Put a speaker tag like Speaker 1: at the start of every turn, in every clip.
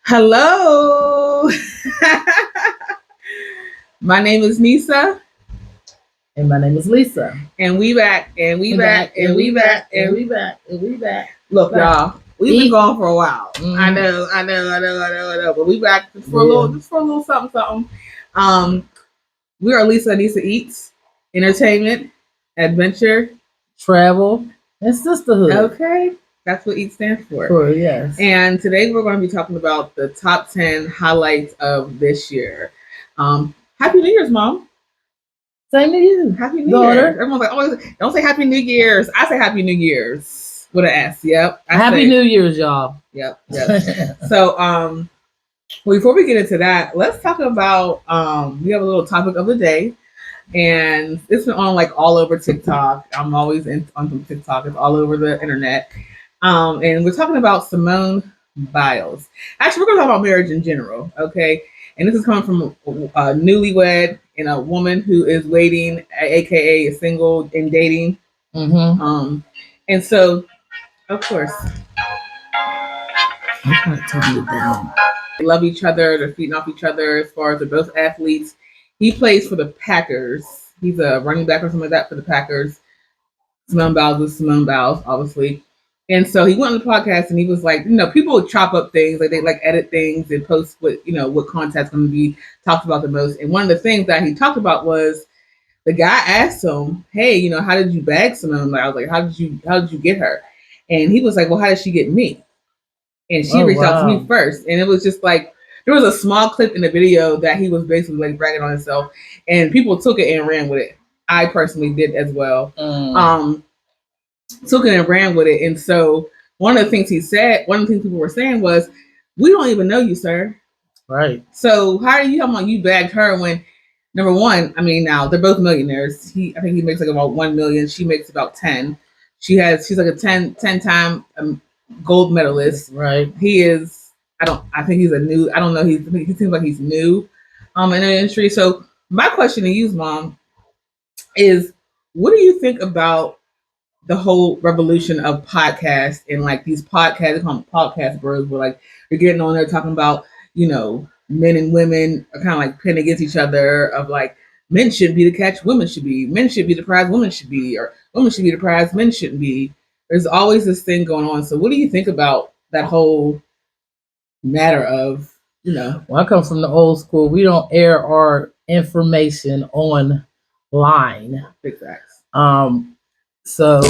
Speaker 1: Hello. My name is Nissa'a.
Speaker 2: And my name is Lisa.
Speaker 1: And we back, and we back, and we back, and we
Speaker 2: back, and we back.
Speaker 1: look, y'all. We've been gone for a while.
Speaker 2: Mm-hmm.
Speaker 1: I know. But we back just for a little something. We are Lisa and Nissa'a Eats, entertainment, adventure,
Speaker 2: travel, and sisterhood.
Speaker 1: Okay, that's what EAT stands for.
Speaker 2: Yes.
Speaker 1: And today we're going to be talking about the top 10 highlights of this year. Happy New Year's, Mom.
Speaker 2: Same to you.
Speaker 1: Happy New Year's. Everyone's like, oh, don't say Happy New Year's. I say Happy New Year's with an S. Yep.
Speaker 2: Happy New Year's, y'all.
Speaker 1: Yep. So, before we get into that, let's talk about, we have a little topic of the day. And it's been on like all over TikTok. I'm always on TikTok. It's all over the internet. And we're talking about Simone Biles. Actually, we're going to talk about marriage in general, okay? And this is coming from a newlywed and a woman who is waiting, aka a single and dating.
Speaker 2: Mm-hmm.
Speaker 1: And so, of course, they love each other. They're feeding off each other as far as they're both athletes. He plays for the Packers. He's a running back or something like that for the Packers. Simone Biles is Simone Biles, obviously. And so he went on the podcast and he was like, people would chop up things, like they like edit things and post what content's going to be talked about the most. And one of the things that he talked about was the guy asked him, "Hey, how did you bag Simone?" I was like, "How did you get her?" And he was like, "Well, how did she get me?" And she reached out to me first. And it was just like, there was a small clip in the video that he was basically like bragging on himself, and people took it and ran with it. I personally did as well. Took it and ran with it. And so one of the things people were saying was, "We don't even know you, sir."
Speaker 2: Right.
Speaker 1: So how are you talking about you bagged her when, number one, I mean, now they're both millionaires. I think he makes like about 1 million. She makes about 10. She's like a 10-time gold medalist.
Speaker 2: Right.
Speaker 1: He is, I think he's I don't know. He seems like he's new in the industry. So my question to you, Mom, is what do you think about the whole revolution of podcasts and like these podcasts, they call them podcast bros, where like you're getting on there talking about, men and women are kind of like pitting against each other of like, men shouldn't be the catch, women should be, men should be the prize, women should be, or women should be the prize, men shouldn't be. There's always this thing going on. So what do you think about that whole matter of,
Speaker 2: Well, I come from the old school. We don't air our information online.
Speaker 1: Big facts.
Speaker 2: So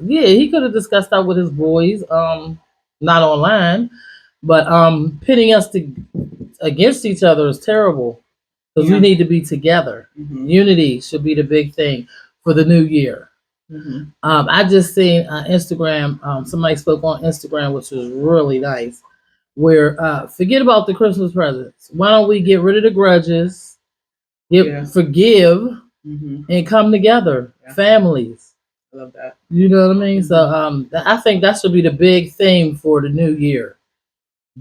Speaker 2: yeah, he could have discussed that with his boys, not online, but pitting us against each other is terrible because we need to be together. Mm-hmm. Unity should be the big thing for the new year. Mm-hmm. I just seen Instagram. Somebody spoke on Instagram, which was really nice. Where forget about the Christmas presents. Why don't we get rid of the grudges, forgive, and come together, families.
Speaker 1: I love that.
Speaker 2: You know what I mean? Mm-hmm. So I think that should be the big theme for the new year.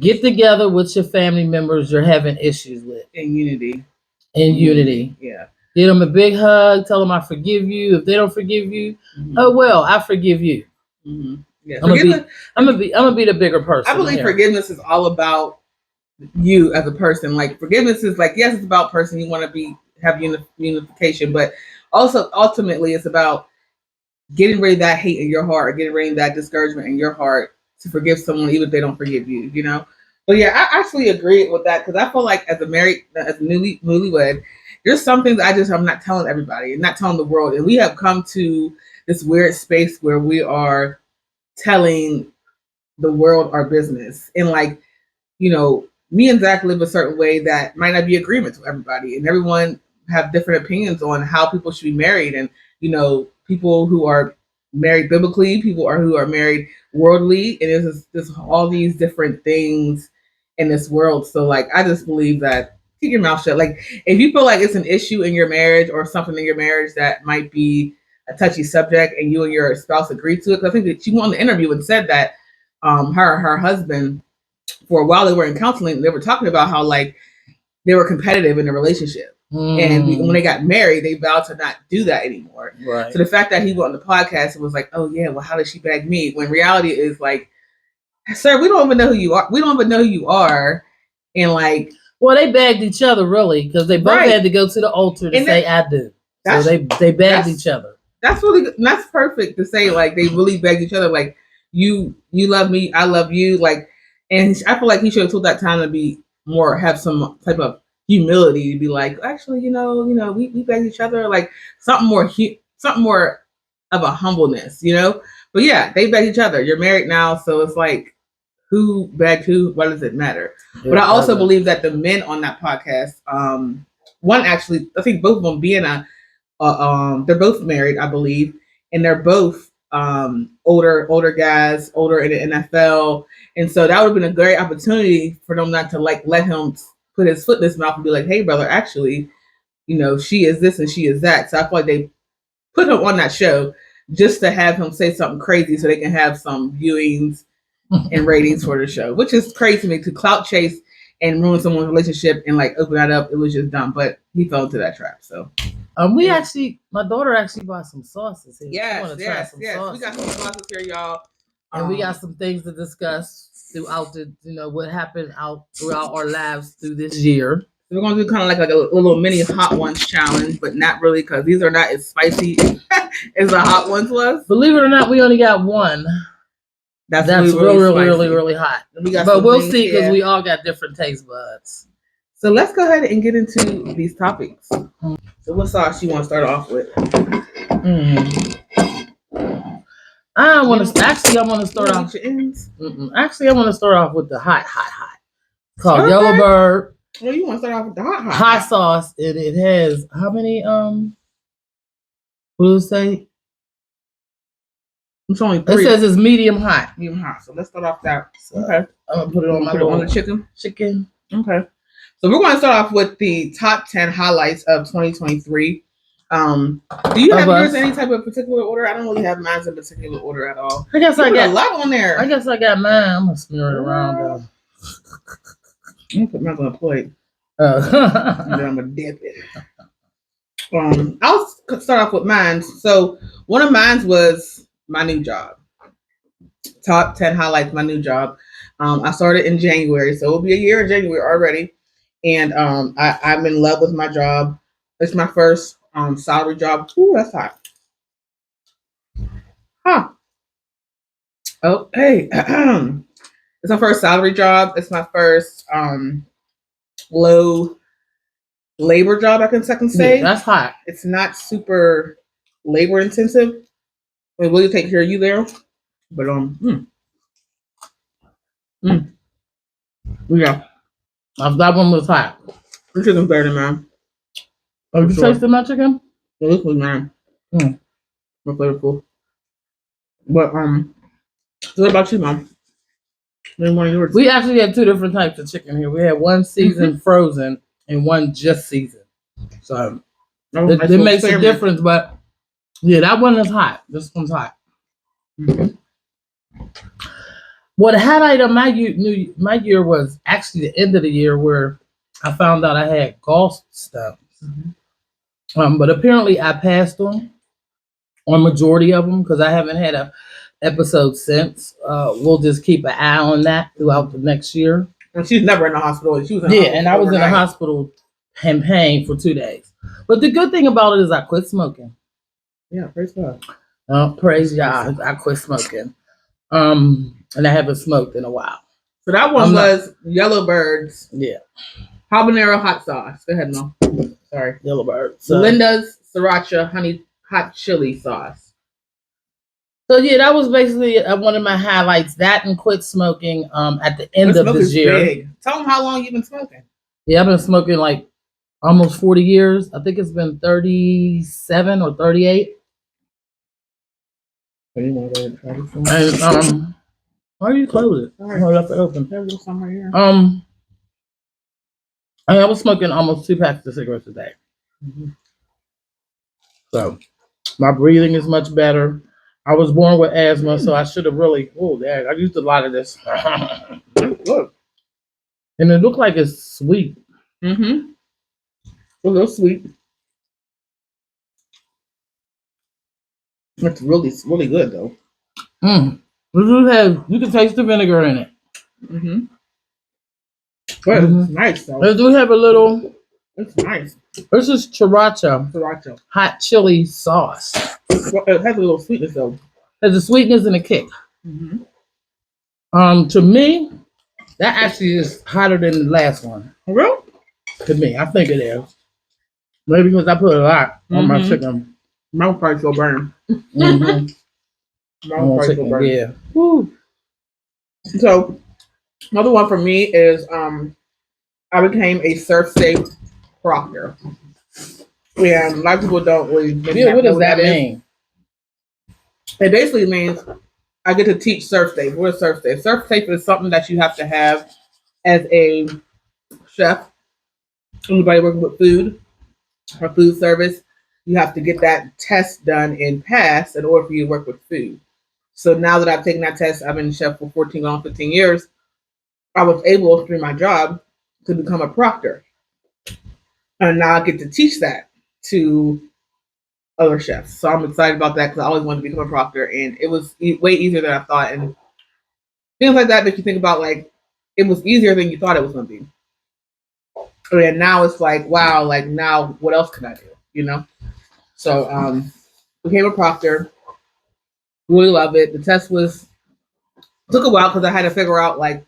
Speaker 2: Get together with your family members you're having issues with.
Speaker 1: In unity.
Speaker 2: Yeah. Give them a big hug. Tell them I forgive you. If they don't forgive you, oh well, I forgive you. Mm-hmm. Yeah. I'm gonna be the bigger person.
Speaker 1: I believe forgiveness is all about you as a person. Like forgiveness is like, yes, it's about person. You want to have unification, but also ultimately it's about getting rid of that hate in your heart, or getting rid of that discouragement in your heart to forgive someone, even if they don't forgive you, But yeah, I actually agree with that because I feel like as a newlywed, there's some things I'm not telling everybody and not telling the world. And we have come to this weird space where we are telling the world our business. And like, me and Zach live a certain way that might not be agreement to everybody. And everyone have different opinions on how people should be married. And, people who are married biblically, who are married worldly, and there's all these different things in this world. So like, I just believe that keep your mouth shut. Like, if you feel like it's an issue in your marriage or something in your marriage that might be a touchy subject, and you and your spouse agree to it, because I think that she went on the interview and said that her husband, for a while they were in counseling, they were talking about how like they were competitive in the relationship. And when they got married, they vowed to not do that anymore. Right. So the fact that he went on the podcast and was like, "Oh yeah, well, how did she bag me?" When reality is like, sir, we don't even know who you are. We don't even know who you are. And like,
Speaker 2: Well, they bagged each other really because they both
Speaker 1: right.
Speaker 2: had to go to the altar to
Speaker 1: And
Speaker 2: say "I do." So
Speaker 1: that's
Speaker 2: they bagged
Speaker 1: that's
Speaker 2: each other.
Speaker 1: that's really good. And that's perfect to say. Like they really begged each other. Like you love me, I love you. Like, and I feel like he should have took that time to be more, have some type of humility to be like, actually, we begged each other. Like something more of a humbleness, you know. But yeah, they begged each other. You're married now, so it's like who begged who? What does it matter? But I also believe that the men on that podcast, one actually, I think both of them being they're both married, I believe, and they're both older guys, older in the NFL, and so that would have been a great opportunity for them not to like let him put his foot in his mouth and be like, "Hey, brother, actually, she is this and she is that." So I feel like they put him on that show just to have him say something crazy so they can have some viewings and ratings for the show, which is crazy to me, to clout chase and ruin someone's relationship and like open that up. It was just dumb, but he fell into that trap. So
Speaker 2: my daughter actually bought some sauces here.
Speaker 1: yes, yes. We got some sauces here, y'all.
Speaker 2: And we got some things to discuss throughout what happened out throughout our lives through this year.
Speaker 1: We're gonna do kind of like a little mini hot ones challenge, but not really because these are not as spicy as the hot ones was.
Speaker 2: Believe it or not, we only got one. That's really hot. But we'll see because we all got different taste buds.
Speaker 1: So let's go ahead and get into these topics. So what sauce you want to start off with?
Speaker 2: I want to start off. Actually, I want to start off with the hot. Called Yellow Bird.
Speaker 1: Well, you want to start off with the
Speaker 2: hot sauce, and it has how many? What does it say?
Speaker 1: It's only 3.
Speaker 2: It says it's medium hot.
Speaker 1: Medium hot. So let's start off that. Okay.
Speaker 2: I'm gonna put it on
Speaker 1: the chicken.
Speaker 2: Chicken.
Speaker 1: Okay. So we're going to start off with the top 10 highlights of 2023. Do you have yours in any type of particular order? I don't really have mine in particular order at all.
Speaker 2: I guess I got
Speaker 1: a lot on there.
Speaker 2: I guess I got mine. I'm gonna smear it around though.
Speaker 1: I'm gonna put mine on a plate. And then I'm gonna dip it. I'll start off with mine. So one of mine was my new job. Top 10 highlights, my new job. I started in January, so it'll be a year in January already. And I'm in love with my job. It's my first salary job. Ooh, that's hot. Huh. Oh, hey. It's my first salary job. It's my first low labor job, I can say.
Speaker 2: Yeah, that's hot.
Speaker 1: It's not super labor intensive. It will take care of you there. But yeah.
Speaker 2: That one was hot.
Speaker 1: This chicken's better than mine.
Speaker 2: Oh, you tasted my chicken?
Speaker 1: Yeah, this was mine. More flavorful. But so what about you, Mom?
Speaker 2: We actually had 2 different types of chicken here. We had one seasoned frozen and one just seasoned. So it makes a difference, but yeah, that one is hot. This one's hot. Well, the highlight of my year was actually the end of the year where I found out I had gallstones. But apparently I passed on majority of them because I haven't had a episode since. We'll just keep an eye on that throughout the next year.
Speaker 1: And she's never in the hospital. She was in
Speaker 2: and I was in the hospital and paying for 2 days. But the good thing about it is I quit smoking.
Speaker 1: Yeah, praise God.
Speaker 2: Praise God. I quit smoking. And I haven't smoked in a while.
Speaker 1: So that one was Yellow Bird's.
Speaker 2: Yeah.
Speaker 1: Habanero hot sauce. Go ahead, Mom. Sorry.
Speaker 2: Yellow Bird.
Speaker 1: Linda's Sriracha honey hot chili sauce.
Speaker 2: So yeah, that was basically one of my highlights. That and quit smoking at the end of this year.
Speaker 1: Big. Tell them how long you've been smoking.
Speaker 2: Yeah, I've been smoking like almost 40 years. I think it's been 37 or 38. And why do you close it?
Speaker 1: Sorry.
Speaker 2: I left it open.
Speaker 1: There's some right here.
Speaker 2: I was smoking almost 2 packs of cigarettes a day. So my breathing is much better. I was born with asthma, so I should have really. Oh, dad, I used a lot of this. Look, and it looked like it's sweet.
Speaker 1: A little sweet. It's really good though.
Speaker 2: We do have, you can taste the vinegar in it.
Speaker 1: Mm-hmm. But it's nice though.
Speaker 2: We do have a little,
Speaker 1: It's nice.
Speaker 2: this is sriracha
Speaker 1: Sriracha.
Speaker 2: hot chili sauce.
Speaker 1: It has a little sweetness though.
Speaker 2: There's a sweetness and a kick.
Speaker 1: Mm-hmm.
Speaker 2: To me, that actually is hotter than the last one.
Speaker 1: Real?
Speaker 2: To me, I think it is. Maybe because I put a lot on my chicken.
Speaker 1: Mouth parts will burn.
Speaker 2: Mm-hmm.
Speaker 1: Mouth parts will burn.
Speaker 2: Yeah. Woo.
Speaker 1: So another one for me is I became a surf safe proctor. Yeah, a lot of people don't really
Speaker 2: Yeah, what does that mean?
Speaker 1: It basically means I get to teach surf safe. What is surf safe? Surf safe is something that you have to have as a chef, anybody working with food or food service. You have to get that test done and pass in order for you to work with food. So now that I've taken that test, I've been a chef for 14 on 15 years. I was able through my job to become a proctor. And now I get to teach that to other chefs. So I'm excited about that because I always wanted to become a proctor, and it was way easier than I thought. And things like that make you think about like it was easier than you thought it was going to be. And now it's like, wow, like now what else can I do? You know? So became a proctor. Really love it. The test was took a while because I had to figure out like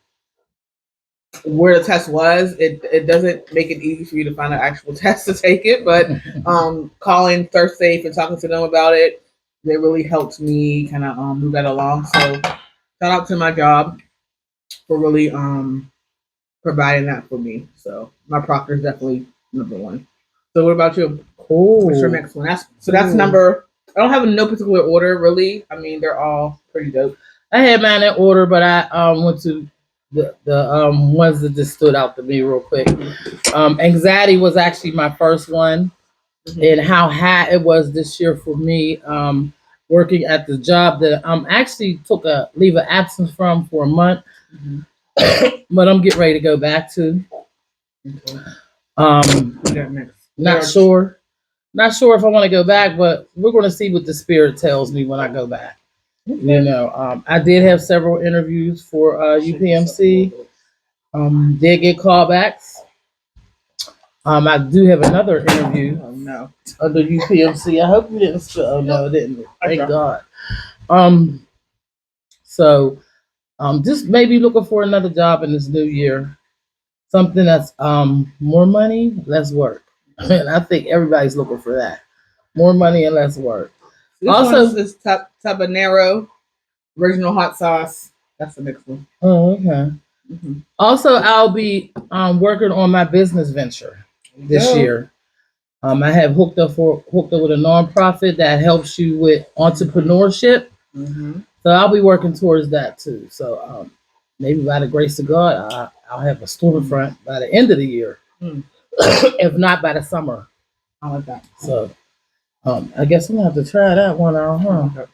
Speaker 1: where the test was. It doesn't make it easy for you to find an actual test to take it, but calling Thirst Safe and talking to them about it, they really helped me kind of move that along. So shout out to my job for really providing that for me. So my proctor is definitely number one. So what about you? What's your next one? That's number. I don't have no particular order really. I mean they're all pretty dope.
Speaker 2: I had mine in order, but I went to the ones that just stood out to me real quick. Anxiety was actually my first one, and how high it was this year for me. Working at the job that actually took a leave of absence from for a month, but I'm getting ready to go back to. Not sure. Not sure if I want to go back, but we're going to see what the spirit tells me when I go back. You know, I did have several interviews for UPMC. Did get callbacks. I do have another interview.
Speaker 1: Oh no.
Speaker 2: Under UPMC. I hope you didn't spill. Oh no, it didn't. Thank God. Um, so just maybe looking for another job in this new year. Something that's more money, less work. And I think everybody's looking for that. More money and less work.
Speaker 1: This
Speaker 2: Also,
Speaker 1: one is tabanero original hot sauce. That's the next one.
Speaker 2: Oh, okay. Also, I'll be working on my business venture this year. I have hooked up with a nonprofit that helps you with entrepreneurship. So I'll be working towards that too. So maybe by the grace of God, I'll have a storefront by the end of the year, if not by the summer.
Speaker 1: I like that.
Speaker 2: So I guess I'm gonna have to try that one out, huh?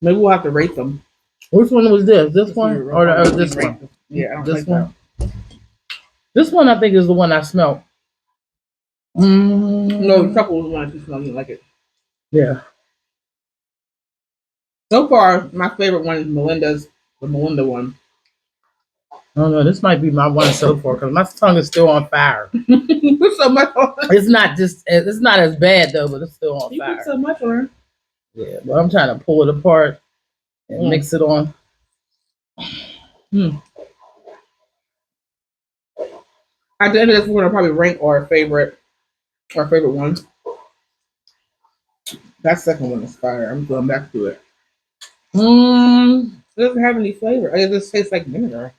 Speaker 1: Maybe we'll have to rate them.
Speaker 2: Which one was this? This one or this one?
Speaker 1: Yeah, I don't
Speaker 2: this
Speaker 1: like
Speaker 2: one. That. This one I think is the one I smelled.
Speaker 1: No, the couple was one that you smell. You like it?
Speaker 2: Yeah.
Speaker 1: So far, my favorite one is the Melinda one.
Speaker 2: I don't know. This might be my one so far because my tongue is still on fire.
Speaker 1: So much on.
Speaker 2: It's not as bad though, but it's still on fire.
Speaker 1: Put so much on.
Speaker 2: Yeah, but I'm trying to pull it apart and mix it on.
Speaker 1: At the end of this, we're gonna probably rank our favorite one. That second one is fire. I'm going back to it. It doesn't have any flavor. It just tastes like vinegar.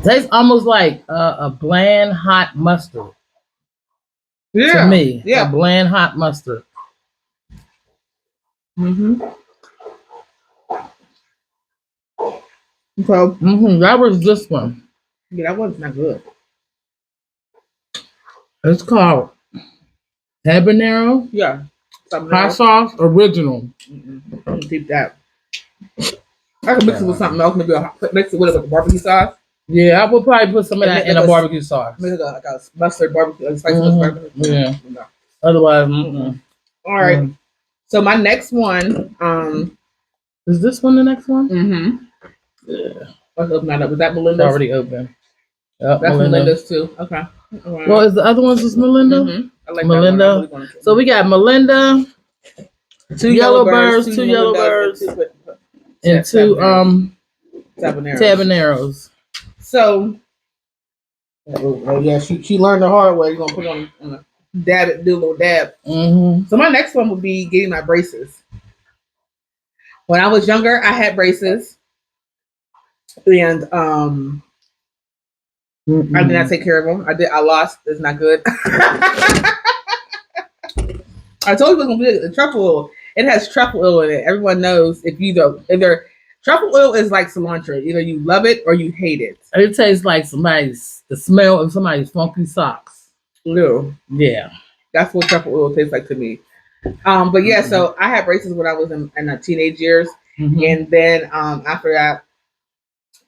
Speaker 2: Tastes almost like a bland hot mustard.
Speaker 1: Yeah.
Speaker 2: To me,
Speaker 1: yeah,
Speaker 2: a bland hot mustard.
Speaker 1: So
Speaker 2: that was this one.
Speaker 1: Yeah, that one's not good.
Speaker 2: It's called habanero.
Speaker 1: Yeah.
Speaker 2: Hot sauce original.
Speaker 1: Keep that. I can mix it with something else. Maybe mix it with a barbecue sauce.
Speaker 2: Yeah, I would probably put some of that in a barbecue sauce.
Speaker 1: Maybe like a mustard barbecue, spicy barbecue.
Speaker 2: Yeah. No. Otherwise,
Speaker 1: All right. So my next one
Speaker 2: Is this one the next one?
Speaker 1: Mm-hmm.
Speaker 2: Yeah.
Speaker 1: Let's open that up. Was that
Speaker 2: It's
Speaker 1: Melinda's?
Speaker 2: already open. Yep,
Speaker 1: That's
Speaker 2: Melinda.
Speaker 1: Melinda's too. Okay.
Speaker 2: Well, is the other one's just Melinda?
Speaker 1: Mm-hmm. I like
Speaker 2: Melinda.
Speaker 1: that one. I really want to.
Speaker 2: So we got Melinda,
Speaker 1: two
Speaker 2: yellow birds, two yellow
Speaker 1: Melindas,
Speaker 2: birds, and two
Speaker 1: Tabaneros.
Speaker 2: Tabaneros.
Speaker 1: So, oh yeah, she learned the hard way. You're gonna put it on a dab it, do a little dab.
Speaker 2: Mm-hmm.
Speaker 1: So my next one would be getting my braces. When I was younger, I had braces, and I did not take care of them. I lost. It's not good. I told you it was gonna be a truffle oil. It has truffle oil in it. Everyone knows if you don't. Either truffle oil is like cilantro. Either you love it or you hate it.
Speaker 2: It tastes like the smell of somebody's funky socks.
Speaker 1: No,
Speaker 2: Yeah.
Speaker 1: that's what truffle oil tastes like to me. But yeah, so I had braces when I was in the teenage years, and then after that,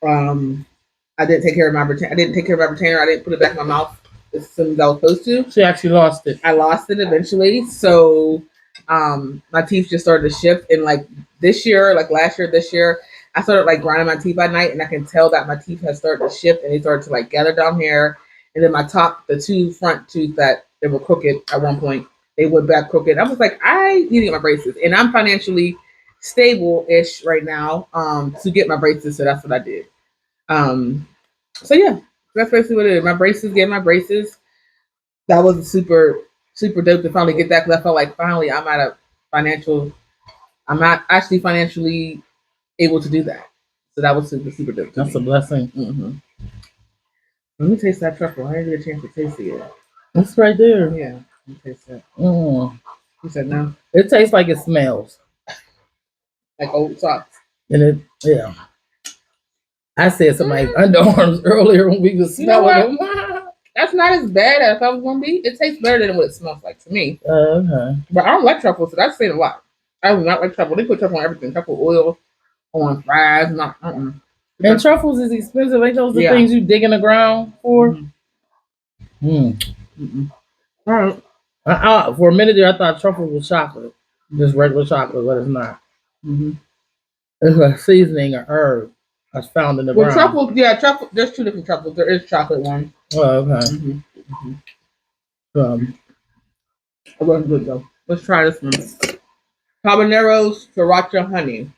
Speaker 1: I didn't take care of my retainer. I didn't take care of my retainer. I didn't put it back in my mouth as soon as I was supposed to.
Speaker 2: She actually lost it.
Speaker 1: I lost it eventually. So my teeth just started to shift. And like this year, like last year, this year, I started like grinding my teeth at night, and I can tell that my teeth have started to shift, and they started to like gather down here. And then the two front teeth that they were crooked at one point, they went back crooked. I was like, I need to get my braces, and I'm financially stable-ish right now to get my braces. So that's what I did. So yeah, that's basically what it is. My braces, getting my braces. That was super, super dope to finally get that because I felt like finally I'm at a financial. I'm not actually financially able to do that. So that was super, super dope.
Speaker 2: That's a blessing.
Speaker 1: Mm-hmm. Let me taste that truffle. I didn't get a chance to taste it yet.
Speaker 2: It's right there.
Speaker 1: Yeah, let me taste that.
Speaker 2: You
Speaker 1: said no.
Speaker 2: It tastes like it smells.
Speaker 1: Like old socks.
Speaker 2: And yeah. I said somebody's underarms earlier when we was smelling them.
Speaker 1: That's not as bad as I was going to be. It tastes better than what it smells like to me.
Speaker 2: Okay.
Speaker 1: But I don't like truffle, so that's saying a lot. I do not like truffle. They put truffle on everything. Truffle oil on fries. Not.
Speaker 2: And truffles is expensive. Ain't those the things you dig in the ground for?
Speaker 1: All right.
Speaker 2: For a minute there, I thought truffle was chocolate. Just regular chocolate, but it's not. It's a seasoning or herb that's found in the ground.
Speaker 1: Truffle, truffle. There's two different truffles. There is chocolate one.
Speaker 2: Oh, okay.
Speaker 1: It wasn't good though. Let's try this one. Habaneros sriracha honey.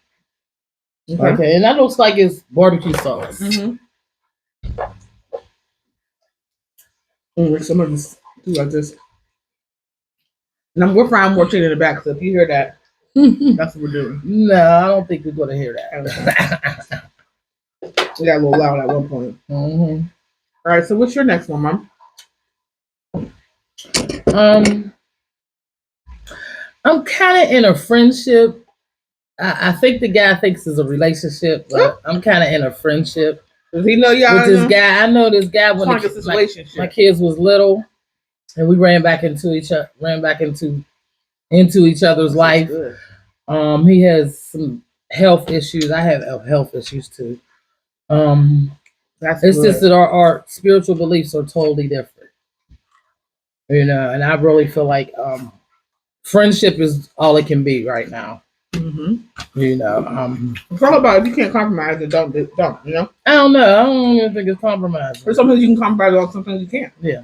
Speaker 2: Okay, and that looks like it's barbecue sauce.
Speaker 1: Some of this do like this. And we're frying more chicken in the back, so if you hear that, that's what we're doing.
Speaker 2: No, I don't think we're going to hear that.
Speaker 1: We got a little loud at one point. All right, so what's your next one, Mom?
Speaker 2: I'm kind of in a friendship. I think the guy thinks it's a relationship, but I'm kind of in a friendship.
Speaker 1: Does he know y'all?
Speaker 2: With this guy, I know this guy when my kids was little, and we ran back into each other's life. He has some health issues. I have health issues too. It's good. Just that our spiritual beliefs are totally different, and I really feel like friendship is all it can be right now. It's
Speaker 1: all about if you can't compromise, don't.
Speaker 2: I don't know. I don't even think it's compromise.
Speaker 1: But sometimes you can compromise on, sometimes you can't.
Speaker 2: Yeah.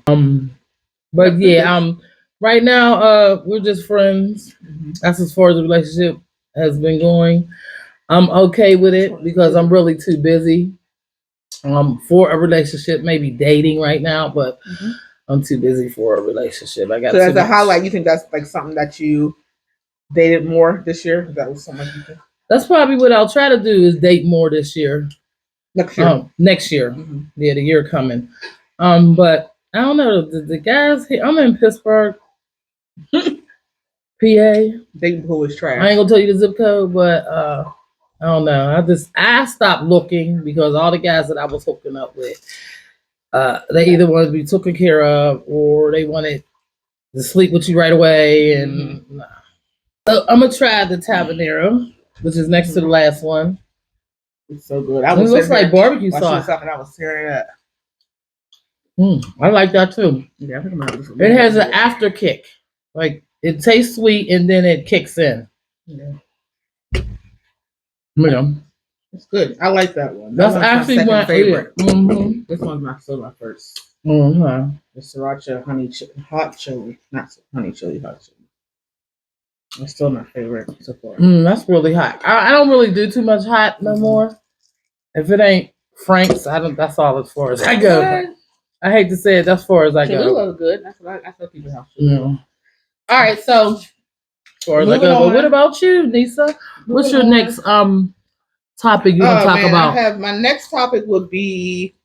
Speaker 2: But yeah, right now, we're just friends. That's as far as the relationship has been going. I'm okay with it because I'm really too busy for a relationship, maybe dating right now, but I'm too busy for a relationship. I got so
Speaker 1: as a highlight, you think that's like something that you dated more this year? That was something you think?
Speaker 2: That's probably what I'll try to do is date more this year.
Speaker 1: Next year.
Speaker 2: Yeah, the year coming. But I don't know. The guys here, I'm in Pittsburgh, PA.
Speaker 1: Dating pool is trash.
Speaker 2: I ain't gonna tell you the zip code, but I don't know. I stopped looking because all the guys that I was hooking up with, they either wanted to be taken care of or they wanted to sleep with you right away. And so I'm gonna try the Tabanero, which is next to the last one.
Speaker 1: It's so good.
Speaker 2: It looks like barbecue sauce.
Speaker 1: I was staring at.
Speaker 2: I like that too.
Speaker 1: Yeah, I think I'm gonna have this.
Speaker 2: It has an after kick, like it tastes sweet and then it kicks in. Yeah.
Speaker 1: It's good. I like that one.
Speaker 2: That's
Speaker 1: That one's my
Speaker 2: actually
Speaker 1: second
Speaker 2: one.
Speaker 1: favorite.
Speaker 2: Yeah. Mm-hmm.
Speaker 1: This one's still my first.
Speaker 2: Mm-hmm.
Speaker 1: The sriracha hot chili, not honey chili, hot chili. It's still my favorite so far.
Speaker 2: That's really hot. I don't really do too much hot no more. If it ain't Frank's, I don't. That's all as far as I go.
Speaker 1: What?
Speaker 2: I hate to say it. That's far as I go.
Speaker 1: Cholula's good. That's what I tell people how.
Speaker 2: Mm.
Speaker 1: All right, so
Speaker 2: As far as I
Speaker 1: moving
Speaker 2: go. But what
Speaker 1: on.
Speaker 2: about you, Nisa? What's your
Speaker 1: Moving on.
Speaker 2: next topic you want to
Speaker 1: Oh
Speaker 2: talk
Speaker 1: man, I
Speaker 2: about?
Speaker 1: have my next topic would be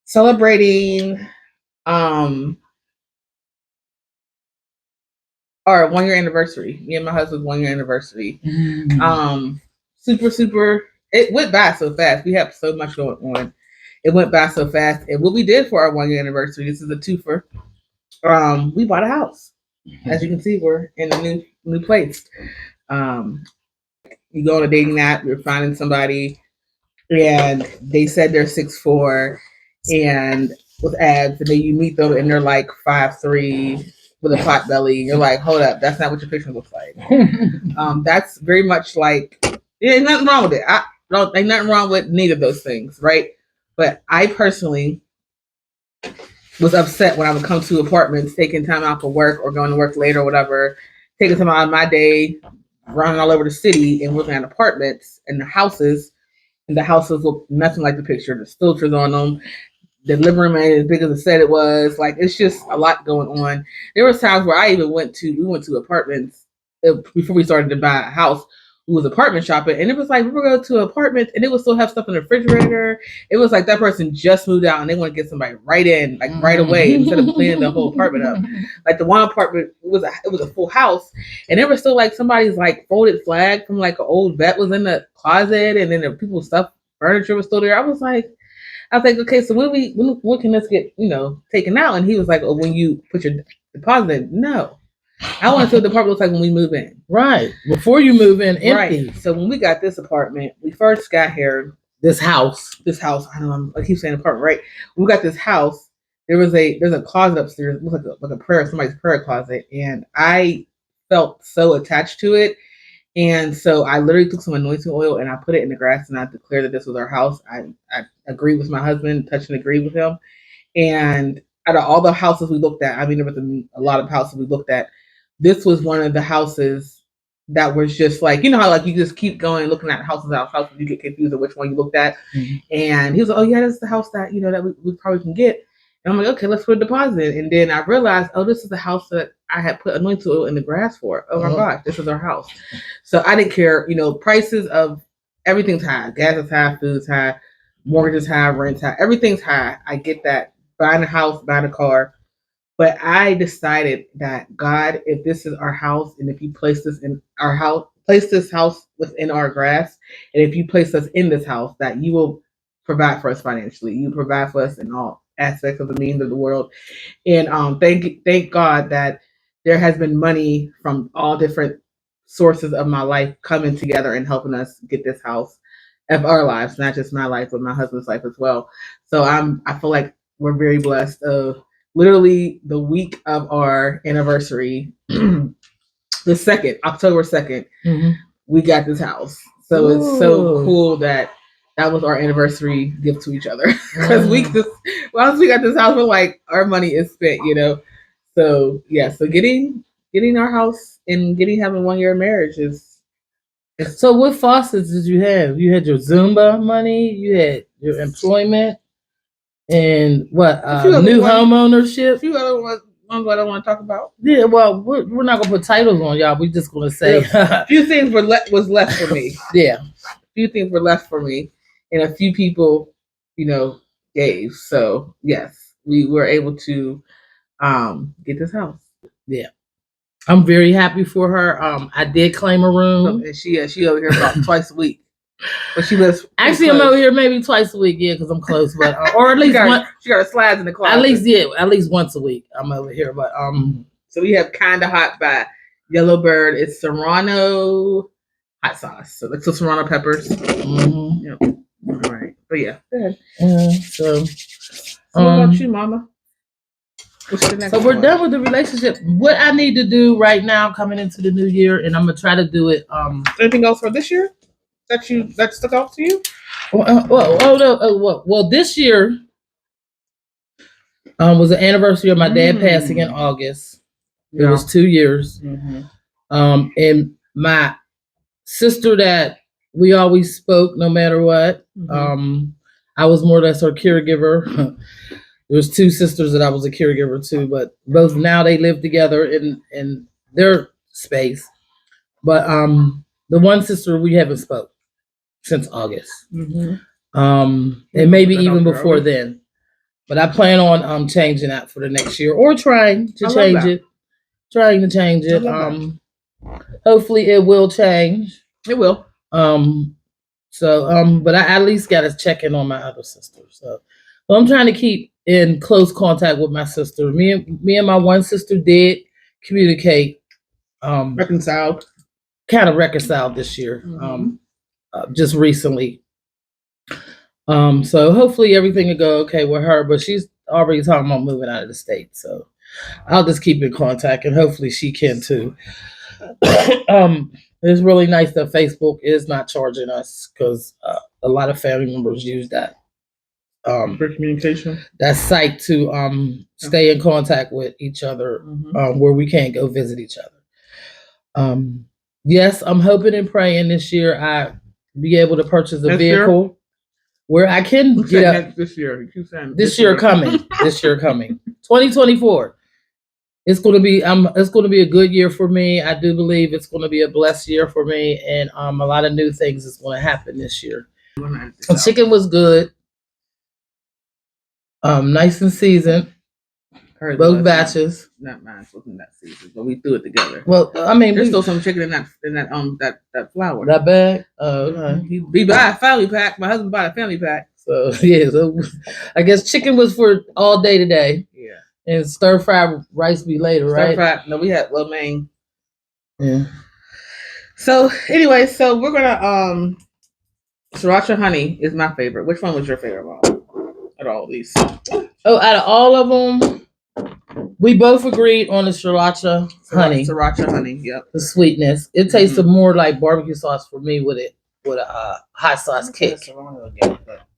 Speaker 1: celebrating um our 1 year anniversary. Me and my husband's 1 year anniversary. Super. It went by so fast. We have so much going on. It went by so fast. And what we did for our 1 year anniversary, this is a twofer. We bought a house. As you can see, we're in a new place. Um, you go on a dating app, you're finding somebody, and they said they're 6'4" and with abs, and then you meet them and they're like 5'3" with a pot belly. And you're like, hold up, that's not what your picture looks like. That's very much like, there's nothing wrong with it. I don't, there's nothing wrong with neither of those things, right? But I personally was upset when I would come to apartments, taking time out for work or going to work late or whatever, taking time out of my day, running all over the city and looking at apartments and the houses look nothing like the picture. There's filters on them. The living room ain't as big as it said it was. Like, it's just a lot going on. There was times where we went to apartments before we started to buy a house. We was apartment shopping, and it was like we were going to apartments, and it would still have stuff in the refrigerator. It was like that person just moved out, and they want to get somebody right in, like right away, instead of cleaning the whole apartment up. Like the one apartment, it was a full house, and there was still like somebody's like folded flag from like an old vet was in the closet, and then the people's stuff, furniture was still there. I was like, okay, so when can this get taken out? And he was like, oh, when you put your deposit in. No, I want to see what the apartment looks like when we move in.
Speaker 2: Right. Before you move in, empty.
Speaker 1: Right. So when we got this apartment, we first got here.
Speaker 2: This house.
Speaker 1: I know I keep saying apartment, right? When we got this house, there's a closet upstairs. It looks like somebody's prayer closet, and I felt so attached to it. And so I literally took some anointing oil and I put it in the grass and I declared that this was our house. I agreed with my husband, touched and agreed with him. And out of all the houses we looked at, I mean, there was a lot of houses we looked at. This was one of the houses that was just like, you know how like you just keep going looking at houses, you get confused of which one you looked at. Mm-hmm. And he was like, oh yeah, that's the house that that we probably can get. And I'm like, okay, let's put a deposit. And then I realized, oh, this is the house that I had put anointing oil in the grass for. Oh my gosh, this is our house. So I didn't care, prices of everything's high. Gas is high, food's high, mortgage is high, rent's high, everything's high. I get that. Buying a house, buying a car. But I decided that God, if this is our house, and if you place this in our house, place this house within our grass, and if you place us in this house, that you will provide for us financially. You provide for us in all aspects of the means of the world. And thank God that there has been money from all different sources of my life coming together and helping us get this house of our lives, not just my life, but my husband's life as well. So I feel like we're very blessed of literally the week of our anniversary, the October 2nd, mm-hmm. we got this house. So Ooh. It's so cool that was our anniversary gift to each other. Because once we got this house, we're like, our money is spent, So yeah, so getting our house and having 1 year of marriage is.
Speaker 2: So what faucets did you have? You had your Zumba money, you had your employment, and what new home ownership.
Speaker 1: A few other ones I don't want to talk about.
Speaker 2: Yeah, well, we're not gonna put titles on y'all. We're just gonna say
Speaker 1: a few things was left for me.
Speaker 2: Yeah,
Speaker 1: a few things were left for me, and a few people, gave. So yes, we were able to get this house.
Speaker 2: Yeah. I'm very happy for her. I did claim a room.
Speaker 1: And she over here about twice a week. But she lives.
Speaker 2: Actually, I'm over here maybe twice a week, yeah, because I'm close. But or at least
Speaker 1: she got her slides in the closet.
Speaker 2: At least once a week I'm over here. But
Speaker 1: so we have Kinda Hot by Yellowbird. It's Serrano hot sauce. So like Serrano peppers. Mm-hmm. Yep. All right. But yeah, go ahead. So what about you, Mama?
Speaker 2: So we're done with the relationship. What I need to do right now, coming into the new year, and I'm gonna try to do it.
Speaker 1: Anything else for this year? that stuck out to you?
Speaker 2: Well, this year was the anniversary of my dad passing in August. It was 2 years. And my sister that we always spoke no matter what. I was more or less her caregiver. There was 2 sisters that I was a caregiver to, but both now they live together in their space. But the one sister we haven't spoke since August. And maybe even before then. But I plan on changing that for the next year or trying to change it. Trying to change it. Hopefully it will change.
Speaker 1: It will.
Speaker 2: But I at least got to check in on my other sister. So I'm trying to keep in close contact with my sister. Me and my one sister did communicate.
Speaker 1: Reconciled.
Speaker 2: Kind of reconciled this year. Just recently. So hopefully everything will go okay with her, but she's already talking about moving out of the state. So I'll just keep in contact and hopefully she can too. It's really nice that Facebook is not charging us because a lot of family members use that
Speaker 1: for communication.
Speaker 2: That site to stay in contact with each other where we can't go visit each other. Yes, I'm hoping and praying this year I be able to purchase a vehicle where I can get up
Speaker 1: this year.
Speaker 2: This year coming. 2024. It's going to be a good year for me. I do believe it's going to be a blessed year for me, and a lot of new things is going to happen this year. The chicken was good, nice and seasoned. Both batches.
Speaker 1: Not mine wasn't that seasoned, but we threw it together.
Speaker 2: Well, I mean,
Speaker 1: there's still some chicken in that flour.
Speaker 2: That bag. Oh, okay.
Speaker 1: We buy a family pack. My husband bought a family pack.
Speaker 2: So yeah, so I guess chicken was for all day today.
Speaker 1: Yeah.
Speaker 2: And stir fried rice be later, right?
Speaker 1: Stir fried. No, we had lo mein.
Speaker 2: Yeah.
Speaker 1: So anyway, so we're gonna sriracha honey is my favorite. Which one was your favorite one? Out of all of these?
Speaker 2: Oh, out of all of them, we both agreed on the sriracha honey.
Speaker 1: Sriracha honey, yep.
Speaker 2: The sweetness. It tasted more like barbecue sauce for me with a hot sauce kick.
Speaker 1: The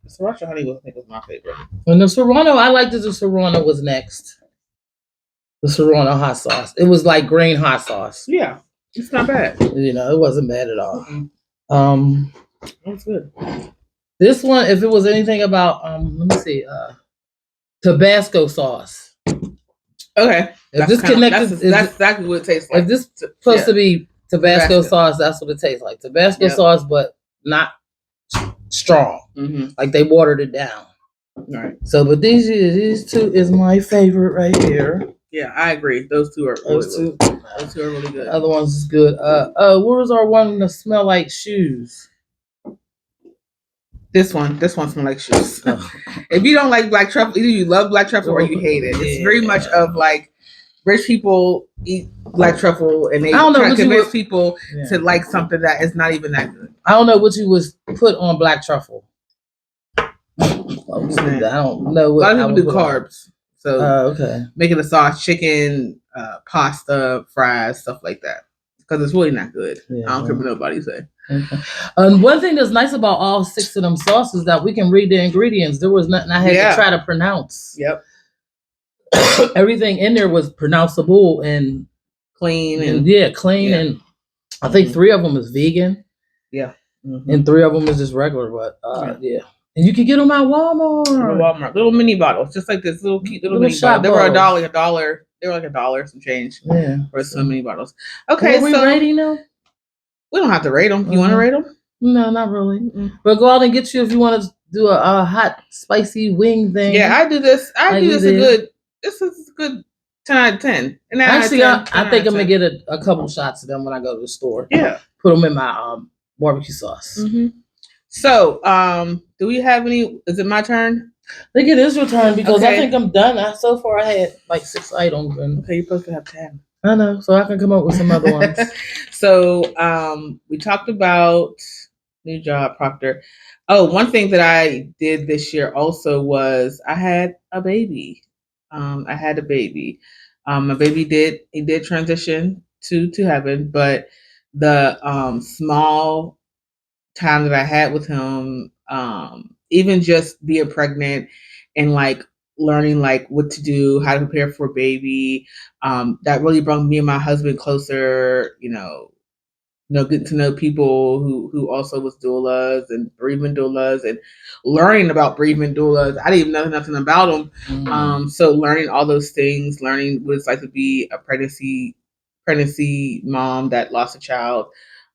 Speaker 1: sriracha honey was my favorite.
Speaker 2: And the serrano, I liked that the serrano was next. The serrano hot sauce. It was like green hot sauce.
Speaker 1: Yeah, it's not bad.
Speaker 2: You know, it wasn't bad at all.
Speaker 1: That's good.
Speaker 2: This one, if it was anything about let me see, Tabasco sauce.
Speaker 1: Okay.
Speaker 2: If this connected,
Speaker 1: that's exactly what it tastes like.
Speaker 2: If this supposed to be Tabasco sauce, that's what it tastes like. Tabasco sauce, but not strong. Like they watered it down.
Speaker 1: Right.
Speaker 2: So, but these 2 is my favorite right here.
Speaker 1: Yeah, I agree. Those two are really good.
Speaker 2: The other ones is good. Where was our one that smell like shoes?
Speaker 1: This one smells like shoes. If you don't like black truffle, either you love black truffle or you hate it. It's very much of like rich people eat black truffle and they try to convince people to like something that is not even that good.
Speaker 2: I don't know what you was put on black truffle. I don't know what.
Speaker 1: A lot of people do carbs. So
Speaker 2: okay.
Speaker 1: Making a sauce, chicken, pasta, fries, stuff like that. Because it's really not good. Yeah, I don't care what nobody say.
Speaker 2: Okay. One thing that's nice about all 6 of them sauces is that we can read the ingredients. There was nothing I had to try to pronounce.
Speaker 1: Yep.
Speaker 2: Everything in there was pronounceable and
Speaker 1: clean.
Speaker 2: Clean. And I think 3 of them is vegan.
Speaker 1: Yeah.
Speaker 2: And 3 of them is just regular. But yeah. And you can get them at Walmart.
Speaker 1: Little mini bottles, just like this little cute little mini bottle. They were $1. They were like $1 some change.
Speaker 2: Yeah.
Speaker 1: For some mini bottles. Okay,
Speaker 2: are we rating them?
Speaker 1: We don't have to rate them. You want to rate them?
Speaker 2: No, not really. But go out and get you if you want to do a hot, spicy wing thing.
Speaker 1: Yeah, I do this. This is a good 10 out of 10. And
Speaker 2: actually, I think I'm going to get a couple shots of them when I go to the store.
Speaker 1: Yeah.
Speaker 2: Put them in my barbecue sauce.
Speaker 1: So, do we have any? Is it my turn?
Speaker 2: I think it is your turn because I think I'm done. So far, I had like 6 items.
Speaker 1: Okay, you're supposed to have 10.
Speaker 2: I know, so I can come up with some other ones.
Speaker 1: So, we talked about new job, Proctor. Oh, one thing that I did this year also was I had a baby. My baby did transition to heaven, but the small time that I had with him, even just being pregnant and like learning like what to do, how to prepare for a baby, that really brought me and my husband closer. Getting to know people who also was doulas and bereavement doulas and learning about bereavement doulas. I didn't even know nothing about them. So learning all those things, learning what it's like to be a pregnancy mom that lost a child.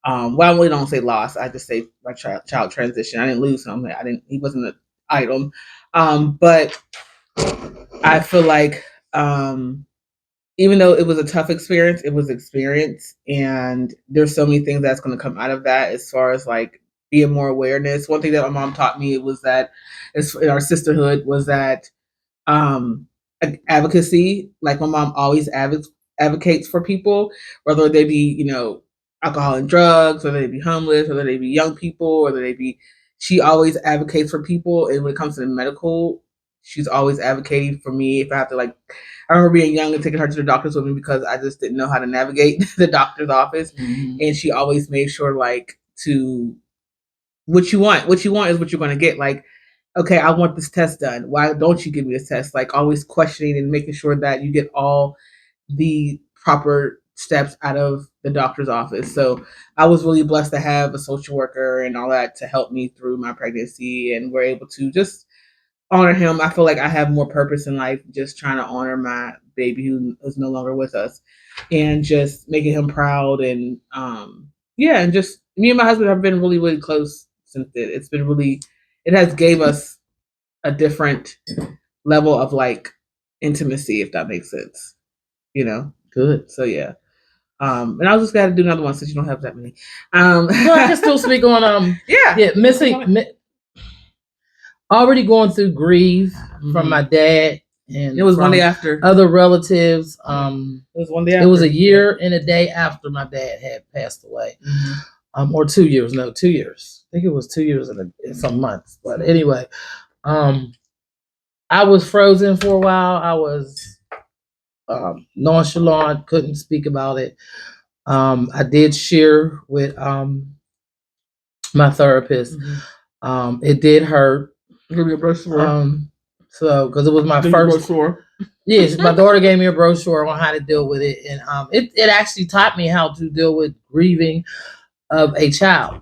Speaker 1: Well, I really don't say lost. I just say my child transition. I didn't lose him. I didn't. He wasn't an item. But I feel like even though it was a tough experience, it was experience, and there's so many things that's going to come out of that as far as like being more awareness. One thing that my mom taught me was that, in our sisterhood, was that um advocacy. Like my mom always advocates for people, whether they be alcohol and drugs, whether they be homeless, whether they be young people, whether they be. She always advocates for people, and when it comes to the medical, she's always advocating for me. If I have to like, I remember being young and taking her to the doctor's with me because I just didn't know how to navigate the doctor's office, and she always made sure like to what you want. What you want is what you're going to get. Like, okay, I want this test done. Why don't you give me this test? Like, always questioning and making sure that you get all the proper steps out of the doctor's office. So I was really blessed to have a social worker and all that to help me through my pregnancy, and we're able to just honor him. I feel like I have more purpose in life just trying to honor my baby who is no longer with us, and just making him proud. And yeah, and just me and my husband have been really, really close since it. It's been really, it has gave us a different level of like intimacy, if that makes sense. Good. So yeah. And I was just got to do another one since you don't have that many.
Speaker 2: No, I can still speak on
Speaker 1: yeah,
Speaker 2: already going through grief from my dad, and
Speaker 1: it was one day after
Speaker 2: other relatives.
Speaker 1: It was one day after.
Speaker 2: It was a year and a day after my dad had passed away. Or 2 years. No, 2 years. I think it was 2 years and some months. But anyway, I was frozen for a while. I was nonchalant, couldn't speak about it. I did share with my therapist. It did hurt.
Speaker 1: Give me a brochure.
Speaker 2: So because it was my first
Speaker 1: brochure.
Speaker 2: Yes, my daughter gave me a brochure on how to deal with it, and it actually taught me how to deal with grieving of a child,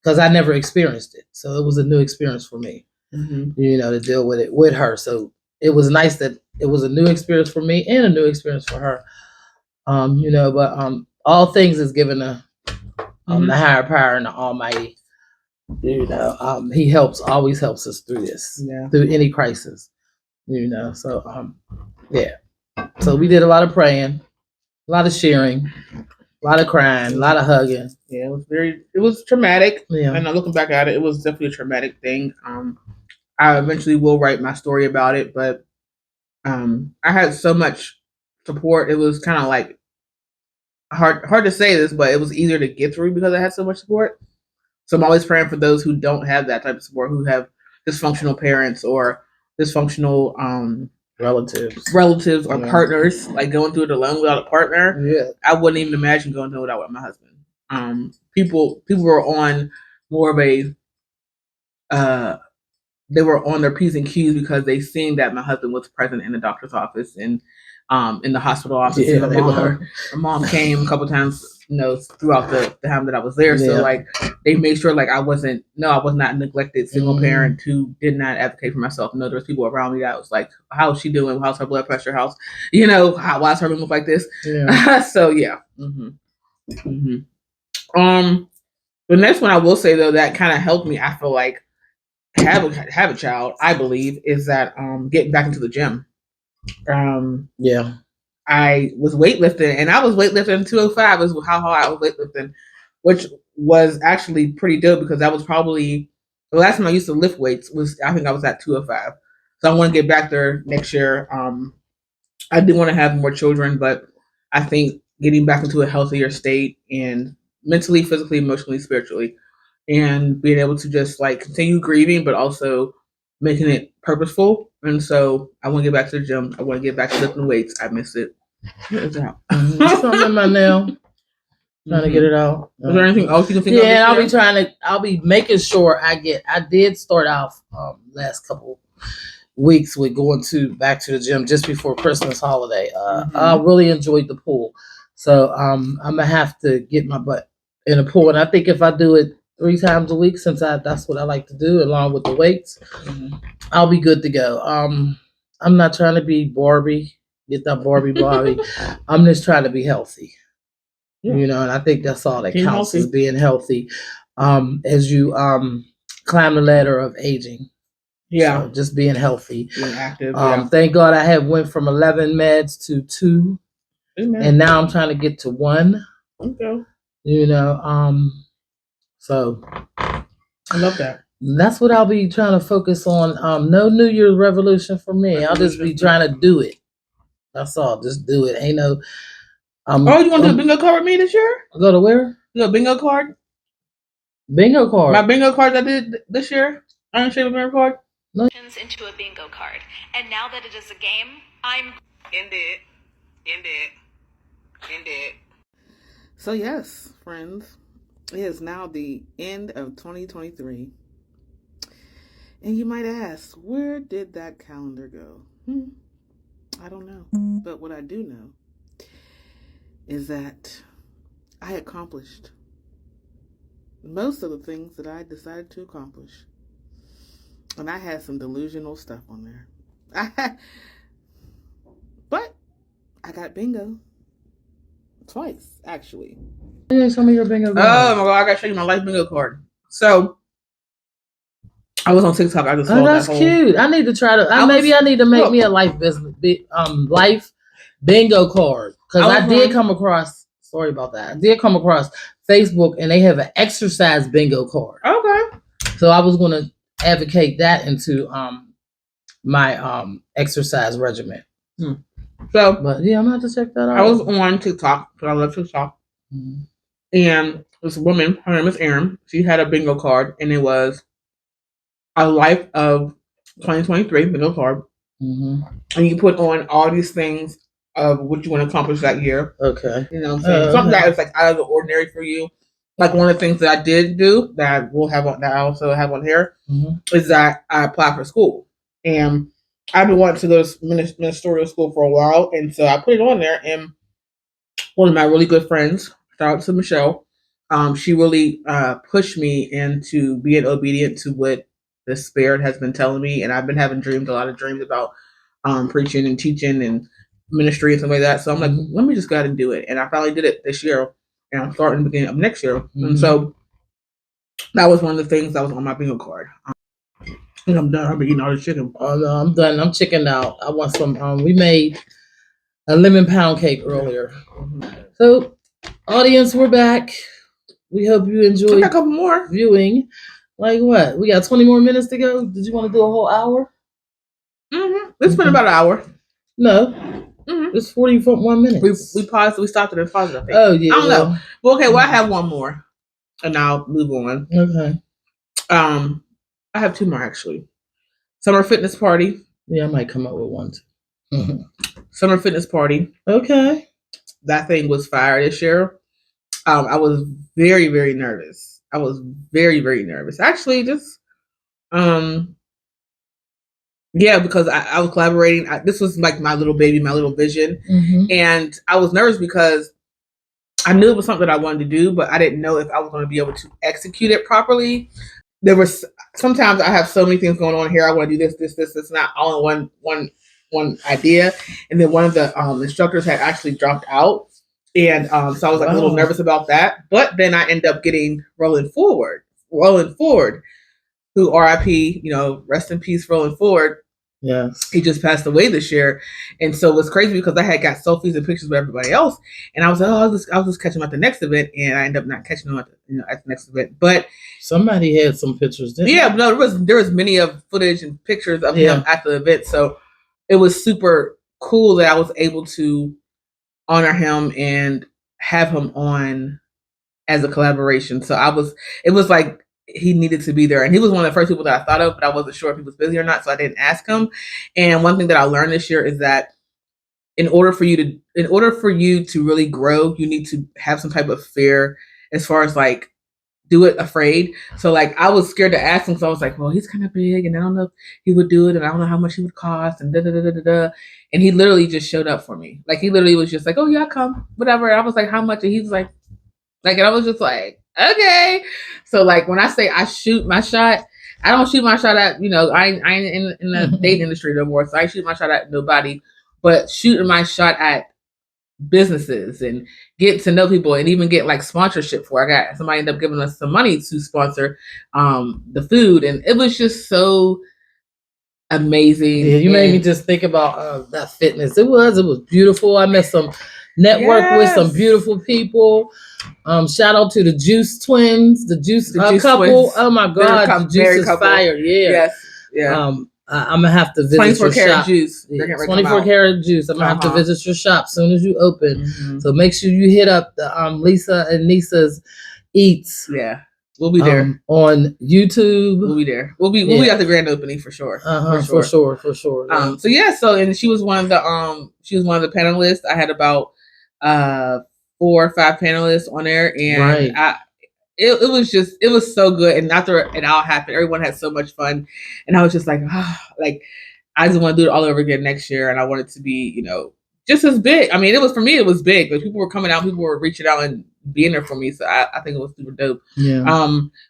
Speaker 2: because I never experienced it. So it was a new experience for me, to deal with it with her. So it was nice that it was a new experience for me and a new experience for her. But all things is given the higher power and the Almighty. He always helps us through this, through any crisis. So yeah. So we did a lot of praying, a lot of sharing, a lot of crying, a lot of hugging.
Speaker 1: Yeah, it was traumatic.
Speaker 2: Yeah.
Speaker 1: And looking back at it, it was definitely a traumatic thing. I eventually will write my story about it, but I had so much support. It was kind of like hard to say this, but it was easier to get through because I had so much support. So I'm always praying for those who don't have that type of support, who have dysfunctional parents or dysfunctional relatives or partners, like going through it alone without a partner.
Speaker 2: Yeah,
Speaker 1: I wouldn't even imagine going through it without my husband. People were on more of a they were on their P's and Q's because they seen that my husband was present in the doctor's office and in the hospital office.
Speaker 2: Yeah,
Speaker 1: my mom came a couple times, throughout the time that I was there. So like they made sure like I was not a neglected single parent who did not advocate for myself. No, there was people around me that was like, how's she doing? How's her blood pressure? Why is her look like this? Yeah. So yeah. The next one I will say though that kind of helped me, I feel like, have a child, I believe, is that getting back into the gym. I was weightlifting, and I was weightlifting 205 is how hard I was weightlifting, which was actually pretty dope because that was probably the last time I used to lift weights was, I think I was at 205. So I want to get back there next year. I do want to have more children, but I think getting back into a healthier state and mentally, physically, emotionally, spiritually, and being able to just like continue grieving, but also making it purposeful. And so I want to get back to the gym. I want to get back to lifting weights. I miss it.
Speaker 2: Something in my nail. trying to get it out.
Speaker 1: Is there anything else you can think of?
Speaker 2: Yeah, I'll be making sure I did start off last couple weeks with going back to the gym just before Christmas holiday. I really enjoyed the pool. So I'm gonna have to get my butt in the pool. And I think if I do it 3 times a week, since that's what I like to do along with the weights, I'll be good to go. I'm not trying to be Barbie, get that Barbie body. I'm just trying to be healthy. Yeah. You know, and I think that's all that counts is being healthy. As you climb the ladder of aging. Yeah. So just being healthy. Being active. Thank God I have went from 11 meds to 2. Amen. And now I'm trying to get to 1. Okay. You know, so I love that. That's what I'll be trying to focus on. No New Year's resolution for me. I'll just be trying to do it. That's all. Just do it. Ain't no. Oh, you want to do a bingo card with me this year? Go to where? Do a bingo card. Bingo card. My bingo card I did this year. Iron Shape bingo card. No.
Speaker 3: Into a bingo card, and now that it is a game, I'm in it.
Speaker 1: So yes, friends, it is now the end of 2023. And you might ask, where did that calendar go? I don't know. But what I do know is that I accomplished most of the things that I decided to accomplish. And I had some delusional stuff on there. But I got bingo. Twice, actually.
Speaker 2: Yeah, show me your bingo card.
Speaker 1: Oh my God, I gotta show you my life bingo card. So I was on TikTok. I just saw
Speaker 2: that's cute. I need to try to. Maybe I need to make me a life life bingo card because I did come across. Sorry about that. I did come across Facebook and they have an exercise bingo card. Okay. So I was going to advocate that into my exercise regimen. So, but yeah, I'm gonna have to check that out.
Speaker 1: I was on TikTok because I love TikTok, and this woman, her name is Erin. She had a bingo card, and it was a life of 2023 bingo card, and you put on all these things of what you want to accomplish that year. Okay, you know what I'm saying? Something that is like out of the ordinary for you. Like one of the things that I did do that we'll have on, that I also have on here is that I applied for school, and I've been wanting to go to ministerial school for a while, and so I put it on there. And one of my really good friends, shout out to Michelle, she really pushed me into being obedient to what the Spirit has been telling me. And I've been having a lot of dreams about preaching and teaching and ministry and stuff like that. So I'm like, let me just go ahead and do it. And I finally did it this year, and I'm starting the beginning of next year. And so that was one of the things that was on my bingo card. And I'm done. I've been eating all this chicken.
Speaker 2: Oh no, I'm done. I'm chickened out. I want some. We made a lemon pound cake earlier. So, audience, we're back. We hope you enjoyed
Speaker 1: a couple more
Speaker 2: viewing. Like what? We got 20 more minutes to go. Did you want to do a whole hour?
Speaker 1: It's been about an hour.
Speaker 2: No. It's 41 minutes.
Speaker 1: We paused. We stopped it and paused it. I think.
Speaker 2: Oh yeah.
Speaker 1: I don't know. Well, okay. Well, I have one more, and I'll move on. Okay. I have 2 more actually. Summer fitness party.
Speaker 2: Yeah, I might come up with one too.
Speaker 1: Summer fitness party.
Speaker 2: Okay.
Speaker 1: That thing was fire this year. I was very, very nervous. I was very, very nervous. Actually, just yeah, because I was collaborating. This was like my little baby, my little vision, and I was nervous because I knew it was something that I wanted to do, but I didn't know if I was going to be able to execute it properly. There was sometimes I have so many things going on here. I want to do this. It's not all in one idea. And then one of the instructors had actually dropped out, and so I was like a little nervous about that. But then I end up getting Rolling Forward, who RIP, rest in peace, Rolling Forward. Yes, he just passed away this year, and so it was crazy because I had got selfies and pictures with everybody else, and I was like, I was just catching him at the next event, and I ended up not catching him at the next event. But
Speaker 2: somebody had some pictures, didn't
Speaker 1: they? No, there was many of footage and pictures of him at the event, so it was super cool that I was able to honor him and have him on as a collaboration. So it was like he needed to be there. And he was one of the first people that I thought of, but I wasn't sure if he was busy or not. So I didn't ask him. And one thing that I learned this year is that in order for you to really grow, you need to have some type of fear as far as like do it afraid. So like I was scared to ask him, so I was like, well, he's kind of big, and I don't know if he would do it, and I don't know how much he would cost, and da da da da da. Da. And he literally just showed up for me. Like he literally was just like, oh yeah, I'll come, whatever. And I was like, how much? And he was like, and I was just like, okay. So like when I say I shoot my shot, I don't shoot my shot at I ain't in the dating industry no more, so I shoot my shot at nobody, but shooting my shot at businesses and get to know people and even get like sponsorship for. I got somebody ended up giving us some money to sponsor the food, and it was just so amazing.
Speaker 2: Yeah, you made me just think about that fitness. It was beautiful. I met some network with some beautiful people. Shout out to the Juice twins, the Juice couple. Twins. Oh my God, the Juice is fire. Yeah.
Speaker 1: Yes. Yeah.
Speaker 2: I'm gonna have to visit
Speaker 1: 24
Speaker 2: your
Speaker 1: karat
Speaker 2: shop.
Speaker 1: Juice.
Speaker 2: Yeah, 24 karat juice. I'm gonna have to visit your shop soon as you open.
Speaker 1: Mm-hmm.
Speaker 2: So make sure you hit up the Lisa and Nissa's E.A.T.S.
Speaker 1: Yeah. We'll be there
Speaker 2: on YouTube.
Speaker 1: We'll be there. We'll be at the grand opening for sure.
Speaker 2: For sure. Yeah.
Speaker 1: So and she was one of the panelists. I had about 4 or 5 panelists on there, and it was so good. And after it all happened, everyone had so much fun, and I was just like, like I just want to do it all over again next year, and I want it to be just as big. I mean, for me it was big, but people were coming out, people were reaching out and being there for me, so I think it was super dope.
Speaker 2: Yeah.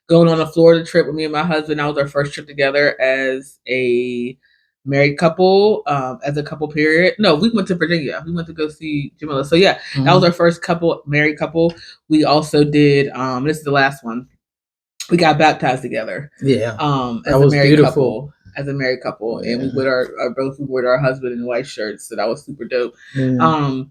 Speaker 1: Going on a Florida trip with me and my husband. That was our first trip together as a married couple, as a couple period. No, we went to Virginia. We went to go see Jamila. So yeah, that was our first married couple. We also did, this is the last one. We got baptized together.
Speaker 2: Yeah.
Speaker 1: As a married couple. As a married couple. Yeah. And we wore our husband and wife shirts. So that was super dope. Yeah.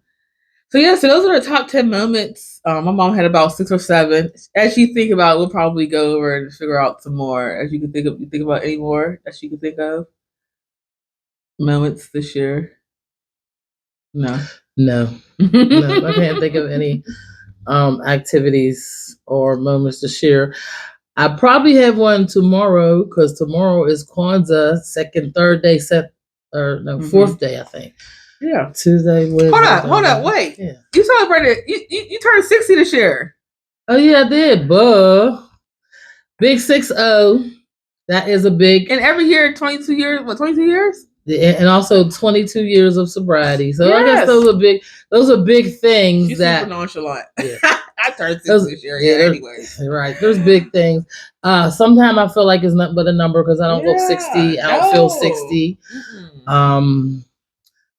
Speaker 1: So those are the top 10 moments. My mom had about 6 or 7. As you think about it, we'll probably go over and figure out some more. As you think about any more that you can think of moments this year. No,
Speaker 2: I can't think of any activities or moments to share. I probably have one tomorrow because tomorrow is Kwanzaa, third day, fourth day, I think.
Speaker 1: Yeah.
Speaker 2: Tuesday, Wednesday.
Speaker 1: Hold up, wait. Yeah. You celebrated, you turned 60 this year.
Speaker 2: Oh yeah, I did, buh. Big 6-0. That is a big.
Speaker 1: And every year, 22 years, what, 22 years?
Speaker 2: And also 22 years of sobriety. So yes. I guess those are big things.
Speaker 1: You're
Speaker 2: that
Speaker 1: super nonchalant. Yeah. I turned 60 this year. Yeah, anyways.
Speaker 2: Right. There's big things. Sometimes I feel like it's nothing but a number because I don't look 60. I don't feel 60. Mm-hmm.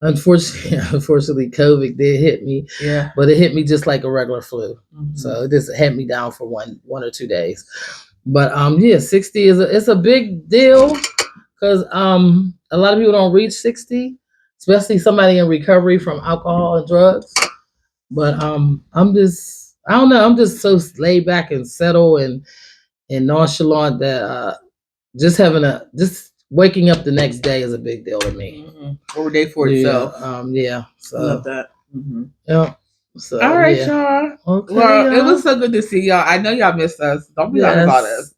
Speaker 2: Unfortunately, COVID did hit me.
Speaker 1: Yeah.
Speaker 2: But it hit me just like a regular flu. Mm-hmm. So it just had me down for one or 2 days. But 60 it's a big deal because a lot of people don't reach 60, especially somebody in recovery from alcohol and drugs. But I'm just so laid back and settled and nonchalant that just waking up the next day is a big deal to me.
Speaker 1: Mm-hmm. Or day for itself.
Speaker 2: So
Speaker 1: love that. Mm-hmm.
Speaker 2: Yeah. So,
Speaker 1: all right, y'all. Okay, well, it was so good to see y'all. I know y'all missed us. Don't be talking about us.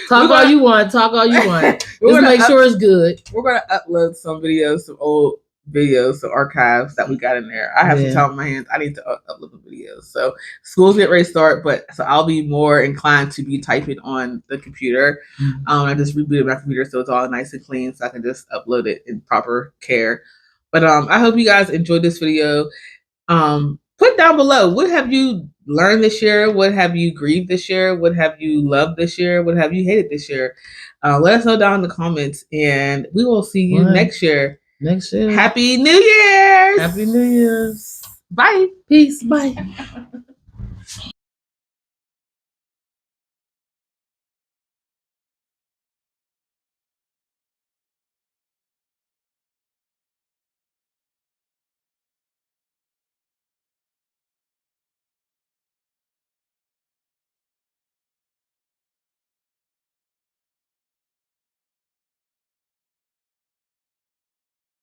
Speaker 2: Talk all you want. Just make sure it's good.
Speaker 1: We're gonna upload some videos, some old videos, some archives that we got in there. I have some time on my hands. I need to upload the videos. So schools get ready to start, so I'll be more inclined to be typing on the computer. Mm-hmm. I just rebooted my computer, so it's all nice and clean, so I can just upload it in proper care. But I hope you guys enjoyed this video. Put down below, what have you learned this year? What have you grieved this year? What have you loved this year? What have you hated this year? Let us know down in the comments, and we will see you next year. Happy New Year's!
Speaker 2: Happy New Year's!
Speaker 1: Bye.
Speaker 2: Peace. Bye.